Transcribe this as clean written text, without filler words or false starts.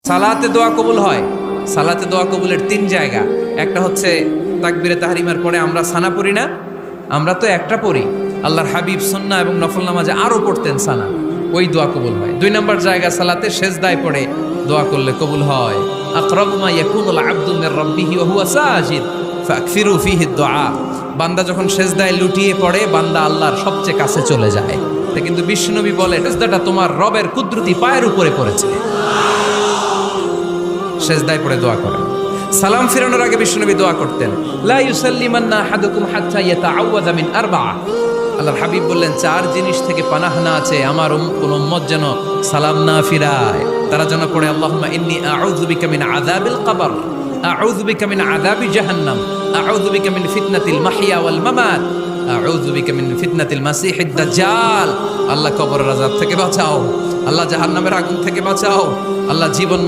সালাতে দোয়া কবুল হয়। সালাতে দোয়া কবুলের 3 জায়গা। একটা হচ্ছে তাকবীরে তাহরিমার পরে আমরা সানা পড়ি না, আমরা তো একটা পড়ি। আল্লাহর হাবিব সুন্নাহ এবং নফল নামাজে আরো পড়তেন সানা, ওই দোয়া কবুল হয়। 2 নম্বর জায়গা সালাতে সেজদায় পড়ে দোয়া করলে কবুল হয়। আকরাবু মা ইয়াকুনুল আবদু মির রাব্বিহি ওয়া হুয়া সাজিদ ফাকফিরু ফিহি দুআ। বান্দা যখন সেজদায় লুটিয়ে পড়ে বান্দা আল্লাহর সবচেয়ে কাছে চলে যায়। তা কিন্তু বিশ্বনবী বলে সেজদাটা তোমার রবের কুদরতি পায়ের উপরে পড়েছে। সেজদায় পড়ে দোয়া করেন। সালাম ফিরানোর আগে বিশ্বনবী দোয়া করতেন, লা ইউসাল্লিমান্না আহাদুকুম হাত্তা ইয়াতাআওয়াযা মিন আরবা'a। আল্লাহর হাবিব বললেন 4 জিনিস থেকে পানাহ না আছে আমার কোন উম্মত যেন সালাম না ফিরায়। তারা যেন পড়ে আল্লাহুম্মা ইন্নী আউযু বিকা মিন আযাবিল কবর, আউযু বিকা মিন আযাবি জাহান্নাম, আউযু বিকা মিন ফিতনাতিল মাহইয়া ওয়াল মামাত, আউযু বিকা মিন ফিতনাতিল মাসিহিদ দাজ্জাল। আল্লাহ কবরের আযাব থেকে বাঁচাও, আল্লাহ জাহান্নামের আগুন থেকে বাঁচাও, আল্লাহ জীবন